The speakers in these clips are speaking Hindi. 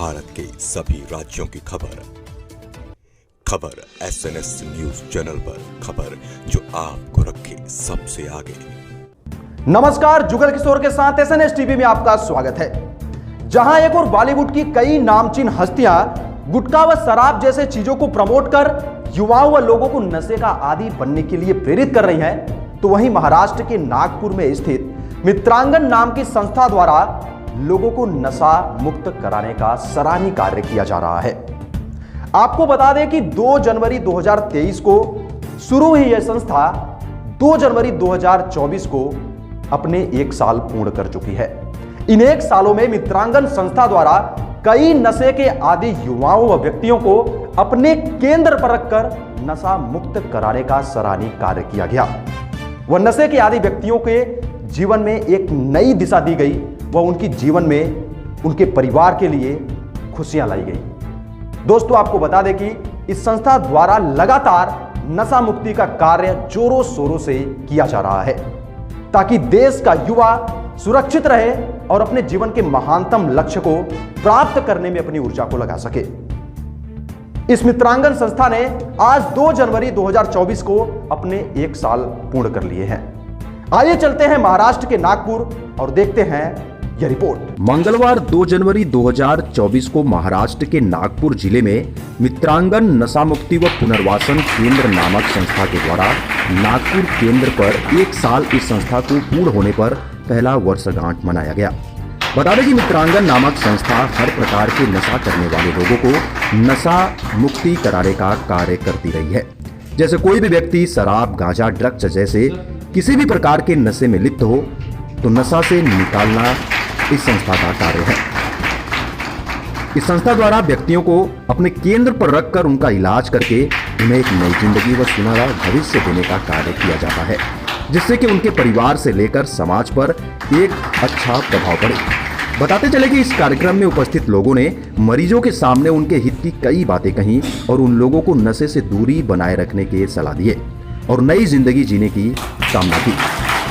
भारत के सभी राज्यों की खबर SNS न्यूज चैनल पर, खबर जो आपको रखे सबसे आगे। नमस्कार, जुगल किशोर के साथ SNS टीवी में आपका स्वागत है। जहां एक और बॉलीवुड की कई नामचीन हस्तियां गुटखा व शराब जैसे चीजों को प्रमोट कर युवाओं व लोगों को नशे का आदी बनने के लिए प्रेरित कर रही हैं, तो वहीं महाराष्ट्र के नागपुर में स्थित मित्रांगन नाम की संस्था द्वारा लोगों को नशा मुक्त कराने का सराहनीय कार्य किया जा रहा है। आपको बता दें कि 2 जनवरी 2023 को शुरू हुई यह संस्था 2 जनवरी 2024 को अपने 1 साल पूर्ण कर चुकी है। इन 1 सालों में मित्रांगन संस्था द्वारा कई नशे के आदी युवाओं व व्यक्तियों को अपने केंद्र पर रखकर नशा मुक्त कराने का सराहनीय कार्य किया गया। वह नशे के आदी व्यक्तियों के जीवन में एक नई दिशा दी गई व उनके जीवन में उनके परिवार के लिए खुशियां लाई गई। दोस्तों, आपको बता दें कि इस संस्था द्वारा लगातार नशा मुक्ति का कार्य जोरों शोरों से किया जा रहा है, ताकि देश का युवा सुरक्षित रहे और अपने जीवन के महानतम लक्ष्य को प्राप्त करने में अपनी ऊर्जा को लगा सके। इस मित्रांगन संस्था ने आज 2 जनवरी 2024 को अपने 1 साल पूर्ण कर लिए हैं। आइए चलते हैं महाराष्ट्र के नागपुर और देखते हैं यह रिपोर्ट। मंगलवार 2 जनवरी 2024 को महाराष्ट्र के नागपुर जिले में मित्रांगन नशा मुक्ति व पुनर्वासन केंद्र नामक संस्था के द्वारा नागपुर केंद्र पर 1 साल इस संस्था को पूर्ण होने पर पहला वर्षगांठ मनाया गया। बता दें कि मित्रांगन नामक संस्था हर प्रकार के नशा करने वाले लोगों को नशा मुक्ति कराने का कार्य करती रही है। जैसे कोई भी व्यक्ति शराब, गांजा, ड्रग्स जैसे किसी भी प्रकार के नशे में लिप्त हो तो नशा से निकालना इस संस्था का कार्य है। इस संस्था द्वारा व्यक्तियों को अपने केंद्र पर रखकर उनका इलाज करके उन्हें एक नई जिंदगी व सुनहरा भविष्य देने का कार्य किया जाता है, जिससे कि उनके परिवार से लेकर समाज पर एक अच्छा प्रभाव पड़े। बताते चले कि इस कार्यक्रम में उपस्थित लोगों ने मरीजों के सामने उनके हित की कई बातें कही और उन लोगों को नशे से दूरी बनाए रखने की सलाह दिए और नई जिंदगी जीने की कामना की।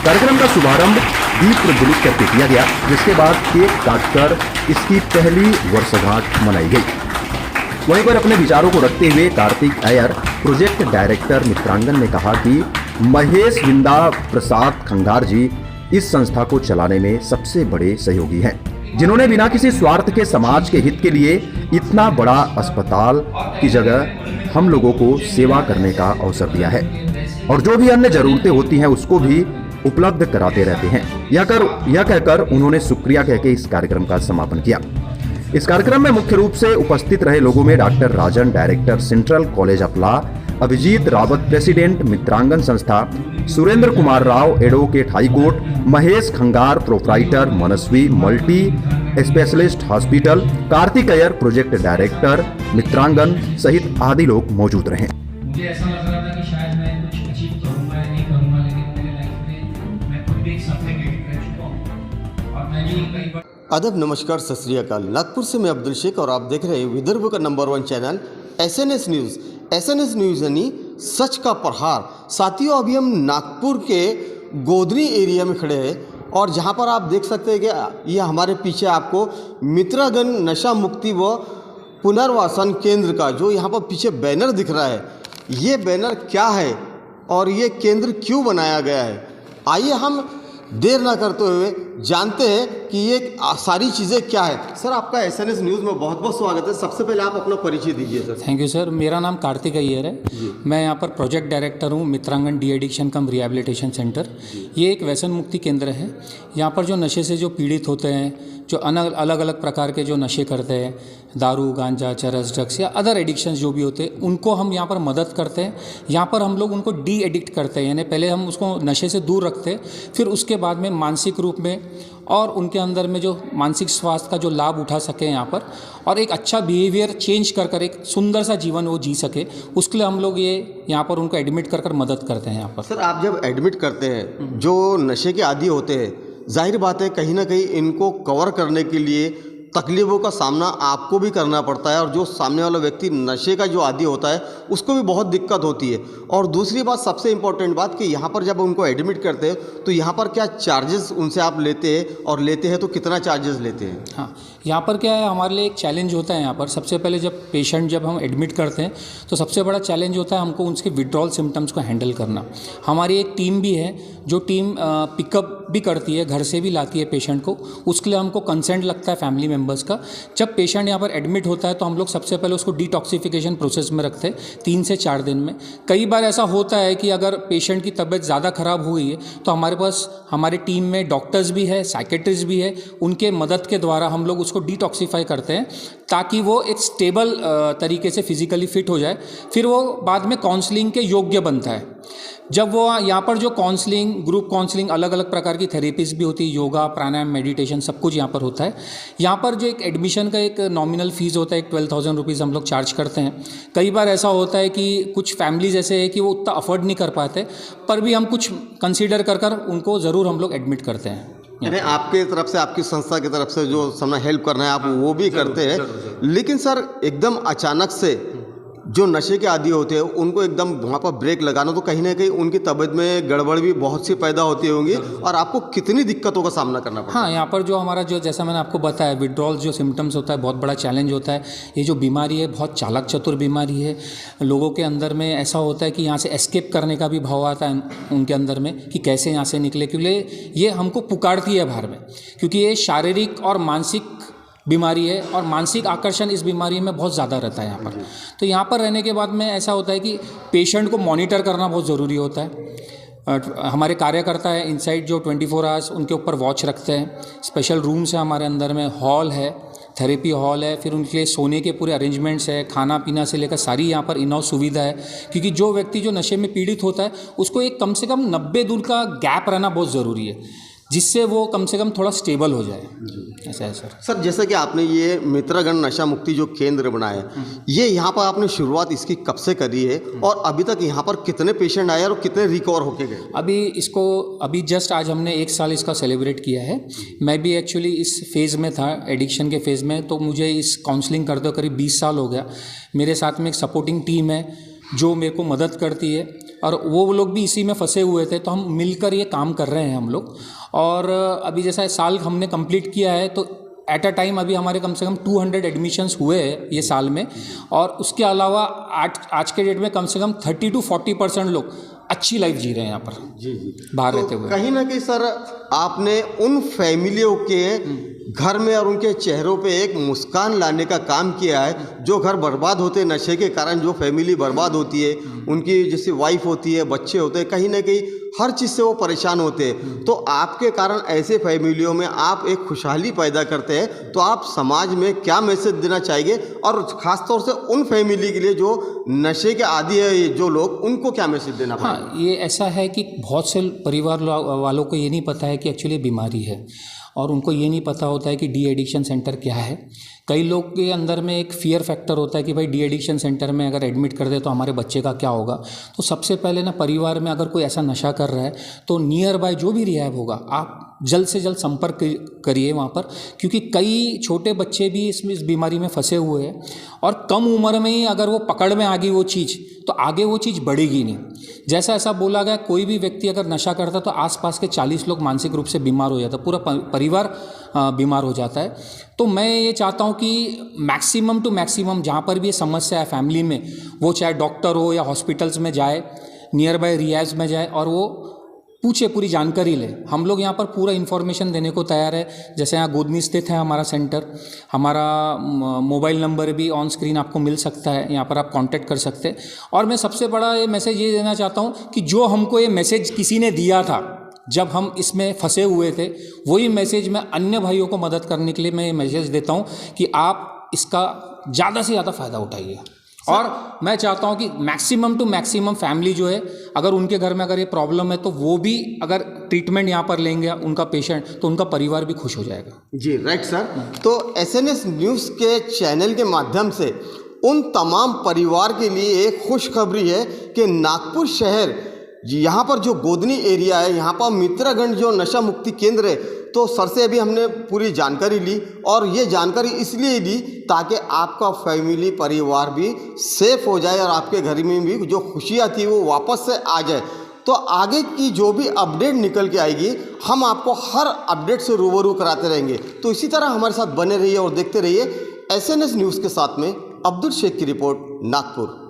कार्यक्रम का शुभारंभ दीप प्रज्वलित करके किया गया, जिसके बाद केक काटकर इसकी पहली वर्षगांठ मनाई गई। वहीं पर अपने विचारों को रखते हुए कार्तिक अय्यर, प्रोजेक्ट डायरेक्टर मित्रांगन ने कहा कि महेश विंदा प्रसाद खंगार जी इस संस्था को चलाने में सबसे बड़े सहयोगी हैं, जिन्होंने बिना किसी स्वार्थ के समाज के हित के लिए इतना बड़ा अस्पताल की जगह हम लोगों को सेवा करने का अवसर दिया है और जो भी अन्य जरूरतें होती हैं उसको भी उपलब्ध कराते रहते हैं। यह कहकर उन्होंने शुक्रिया कहकर इस कार्यक्रम का समापन किया। इस कार्यक्रम में मुख्य रूप से उपस्थित रहे लोगों में doctor Rajan, director central college of law, Abhijit Rawat, president Mitrangan संस्था, Surendra Kumar Rao, advocate high court, Mahesh Khangar, proprietor Manasvi multi specialist hospital, Kartik Iyer, project director Mitrangan सहित आदि लोग मौजूद रहे। मुझे ऐसा लग रहा था कि शायद मैं कुछ अचीव करूंगा या नहीं करूंगा, लेकिन मेरी लाइफ में मैं खुद भी एक सपने क्रिएट कर चुका हूँ और मैं भी कई बार। आदाब, नमस्कार, सत श्री अकाल। नागपुर से मैं अब्दुल शेख और आप देख रहे हैं विदर्भ का number 1 channel SNS news. SNS news यानी सच का प्रहार। साथियों, अभी हम नागपुर के गोधनी एरिया में खड़े हैं और जहाँ पर आप देख सकते हैं कि यह हमारे पीछे आपको मित्रांगन नशा मुक्ति व पुनर्वासन केंद्र का जो यहाँ पर पीछे बैनर दिख रहा है, ये बैनर क्या है और ये केंद्र क्यों बनाया गया है, आइए हम देर ना करते हुए जानते हैं कि ये सारी चीज़ें क्या है। सर, आपका SNS न्यूज़ में बहुत बहुत स्वागत है। सबसे पहले आप अपना परिचय दीजिए सर। Thank you sir. मेरा नाम कार्तिक अय्यर है। मैं यहाँ पर प्रोजेक्ट डायरेक्टर हूँ मित्रांगन डी एडिक्शन कम रिहैबिलिटेशन सेंटर। ये एक व्यसन मुक्ति केंद्र है। यहाँ पर जो नशे से जो पीड़ित होते हैं, जो अलग अलग प्रकार के जो नशे करते हैं, दारू, गांजा, चरस, ड्रग्स या अदर एडिक्शंस जो भी होते हैं, उनको हम यहाँ पर मदद करते हैं। यहाँ पर हम लोग उनको डी एडिक्ट करते हैं, यानी पहले हम उसको नशे से दूर रखते हैं, फिर उसके बाद में मानसिक रूप में और उनके अंदर में जो मानसिक स्वास्थ्य का जो लाभ उठा सके यहाँ पर और एक अच्छा बिहेवियर चेंज कर एक सुंदर सा जीवन वो जी सके, उसके लिए हम लोग ये यहाँ पर उनको एडमिट कर मदद करते हैं यहाँ पर। सर, आप जब एडमिट करते हैं जो नशे के आदी होते हैं, जाहिर बात है कहीं ना कहीं इनको कवर करने के लिए तकलीफ़ों का सामना आपको भी करना पड़ता है और जो सामने वाला व्यक्ति नशे का जो आदी होता है उसको भी बहुत दिक्कत होती है। और दूसरी बात, सबसे इम्पोर्टेंट बात कि यहाँ पर जब उनको एडमिट करते हैं तो यहाँ पर क्या चार्जेस उनसे आप लेते हैं, और लेते हैं तो कितना चार्जेस लेते हैं? हाँ, यहाँ पर क्या है, हमारे लिए एक चैलेंज होता है। यहाँ पर सबसे पहले जब हम एडमिट करते हैं तो सबसे बड़ा चैलेंज होता है हमको उनके विड्रॉल सिम्टम्स को हैंडल करना। हमारी एक टीम भी है जो टीम पिकअप भी करती है, घर से भी लाती है पेशेंट को। उसके लिए हमको कंसेंट लगता है फैमिली मेम्बर्स का। जब पेशेंट यहाँ पर एडमिट होता है तो हम लोग सबसे पहले उसको डिटॉक्सिफिकेशन प्रोसेस में रखते हैं 3 से 4 दिन में। कई बार ऐसा होता है कि अगर पेशेंट की तबीयत ज़्यादा ख़राब हो गई है तो हमारे पास हमारी टीम में डॉक्टर्स भी है, साइकेट्रिस्ट भी है, उनके मदद के द्वारा हम लोग उसको डिटॉक्सीफाई करते हैं ताकि वो एक स्टेबल तरीके से फिजिकली फिट हो जाए। फिर वो बाद में काउंसलिंग के योग्य बनता है। जब वो यहाँ पर जो काउंसलिंग, ग्रुप काउंसलिंग, अलग अलग प्रकार की थेरेपीज भी होती है, योगा, प्राणायाम, मेडिटेशन, सब कुछ यहाँ पर होता है। यहाँ पर जो एक एडमिशन का एक नॉमिनल फ़ीस होता है, एक 12,000 रुपीज़ हम लोग चार्ज करते हैं। कई बार ऐसा होता है कि कुछ फैमिलीज ऐसे है कि वो उतना अफोर्ड नहीं कर पाते, पर भी हम कुछ कंसीडर कर उनको ज़रूर हम लोग एडमिट करते हैं। यानी आपके तरफ से, आपकी संस्था की तरफ से जो समय हेल्प करना है आप वो भी करते हैं। लेकिन सर, एकदम अचानक से जो नशे के आदी होते हैं उनको एकदम वहाँ पर ब्रेक लगाना, तो कहीं ना कहीं उनकी तबीयत में गड़बड़ भी बहुत सी पैदा होती होंगी और आपको कितनी दिक्कतों का सामना करना पड़ता है? हाँ, यहाँ पर जो हमारा जो, जैसा मैंने आपको बताया, विड्रॉल जो सिम्टम्स होता है बहुत बड़ा चैलेंज होता है। ये जो बीमारी है बहुत चालाक चतुर बीमारी है। लोगों के अंदर में ऐसा होता है कि यहाँ से एस्केप करने का भी भाव आता है उनके अंदर में कि कैसे यहाँ से निकले, क्योंकि ये हमको पुकारती है बाहर में, क्योंकि ये शारीरिक और मानसिक बीमारी है और मानसिक आकर्षण इस बीमारी में बहुत ज़्यादा रहता है यहाँ पर। तो यहाँ पर रहने के बाद में ऐसा होता है कि पेशेंट को मॉनिटर करना बहुत ज़रूरी होता है। हमारे कार्यकर्ता है इनसाइड जो 24 आवर्स उनके ऊपर वॉच रखते हैं। स्पेशल रूम्स है हमारे अंदर में, हॉल है, थेरेपी हॉल है, फिर उनके लिए सोने के पूरे अरेंजमेंट्स है, खाना पीना से लेकर सारी यहाँ पर इनॉफ सुविधा है। क्योंकि जो व्यक्ति जो नशे में पीड़ित होता है उसको एक कम से कम 90 दिन का गैप रहना बहुत ज़रूरी है, जिससे वो कम से कम थोड़ा स्टेबल हो जाए। ऐसा है सर। सर, जैसे कि आपने ये मित्रगण नशा मुक्ति जो केंद्र बनाया, ये यहाँ पर आपने शुरुआत इसकी कब से करी है और अभी तक यहाँ पर कितने पेशेंट आए और कितने रिकवर होके गए? अभी जस्ट आज हमने 1 साल इसका सेलिब्रेट किया है। मैं भी एक्चुअली इस फेज़ में था, एडिक्शन के फेज़ में, तो मुझे इस काउंसलिंग करते हुए करीब 20 साल हो गया। मेरे साथ में एक सपोर्टिंग टीम है जो मेरे को मदद करती है और वो लोग भी इसी में फंसे हुए थे, तो हम मिलकर ये काम कर रहे हैं हम लोग। और अभी जैसा साल हमने कंप्लीट किया है तो एट अ टाइम अभी हमारे कम से कम 200 एडमिशन्स हुए हैं ये साल में। और उसके अलावा आज के डेट में कम से कम 30 to 40% लोग अच्छी लाइफ जी रहे हैं यहाँ पर बाहर रहते हुए। कहीं ना कहीं सर, आपने उन फैमिलियों के घर में और उनके चेहरों पे एक मुस्कान लाने का काम किया है। जो घर बर्बाद होते हैं नशे के कारण, जो फैमिली बर्बाद होती है, उनकी जैसे वाइफ होती है, बच्चे होते हैं, कहीं ना कहीं हर चीज़ से वो परेशान होते हैं। तो आपके कारण ऐसे फैमिलियों में आप एक खुशहाली पैदा करते हैं। तो आप समाज में क्या मैसेज देना चाहिए और ख़ास तौर से उन फैमिली के लिए जो नशे के आदी है जो लोग, उनको क्या मैसेज देना पड़ेगा? हाँ, ये ऐसा है कि बहुत से परिवार वालों को ये नहीं पता है कि एक्चुअली बीमारी है, और उनको ये नहीं पता होता है कि डी एडिक्शन सेंटर क्या है। कई लोग के अंदर में एक फियर फैक्टर होता है कि भाई डी एडिक्शन सेंटर में अगर एडमिट कर दे तो हमारे बच्चे का क्या होगा। तो सबसे पहले ना, परिवार में अगर कोई ऐसा नशा कर रहा है तो नियर बाय जो भी रिहैब होगा आप जल्द से जल्द संपर्क करिए वहाँ पर, क्योंकि कई छोटे बच्चे भी इस बीमारी में फंसे हुए हैं और कम उम्र में ही अगर वो पकड़ में आ गई वो चीज़ तो आगे वो चीज़ बढ़ेगी नहीं। जैसा ऐसा बोला गया, कोई भी व्यक्ति अगर नशा करता तो आसपास के 40 लोग मानसिक रूप से बीमार हो जाता, पूरा परिवार बीमार हो जाता है। तो मैं ये चाहता हूँ कि मैक्सिमम टू मैक्सिमम जहाँ पर भी ये समस्या है फैमिली में, वो चाहे डॉक्टर हो या हॉस्पिटल्स में जाए, नियर बाय रियाज में जाए और वो पूछे, पूरी जानकारी ले। हम लोग यहाँ पर पूरा इन्फॉर्मेशन देने को तैयार है। जैसे यहाँ गोदनी स्थित है हमारा सेंटर, हमारा मोबाइल नंबर भी ऑन स्क्रीन आपको मिल सकता है, यहाँ पर आप कांटेक्ट कर सकते हैं। और मैं सबसे बड़ा ये मैसेज ये देना चाहता हूँ कि जो हमको ये मैसेज किसी ने दिया था जब हम इसमें फंसे हुए थे, वही मैसेज मैं अन्य भाइयों को मदद करने के लिए मैं ये मैसेज देता हूँ कि आप इसका ज़्यादा से ज़्यादा फ़ायदा उठाइए। और मैं चाहता हूं कि मैक्सिमम टू मैक्सिमम फैमिली जो है, अगर उनके घर में अगर ये प्रॉब्लम है तो वो भी अगर ट्रीटमेंट यहाँ पर लेंगे उनका पेशेंट, तो उनका परिवार भी खुश हो जाएगा। जी राइट सर। तो एसएनएस न्यूज़ के चैनल के माध्यम से उन तमाम परिवार के लिए एक खुशखबरी है कि नागपुर शहर यहाँ पर जो गोदनी एरिया है, यहाँ पर मित्रगण जो नशा मुक्ति केंद्र है, तो सर से अभी हमने पूरी जानकारी ली, और ये जानकारी इसलिए ली ताकि आपका फैमिली परिवार भी सेफ हो जाए और आपके घर में भी जो खुशियाँ थी वो वापस से आ जाए। तो आगे की जो भी अपडेट निकल के आएगी हम आपको हर अपडेट से रूबरू कराते रहेंगे। तो इसी तरह हमारे साथ बने रहिए और देखते रहिए SNS न्यूज़ के साथ में अब्दुल शेख की रिपोर्ट, नागपुर।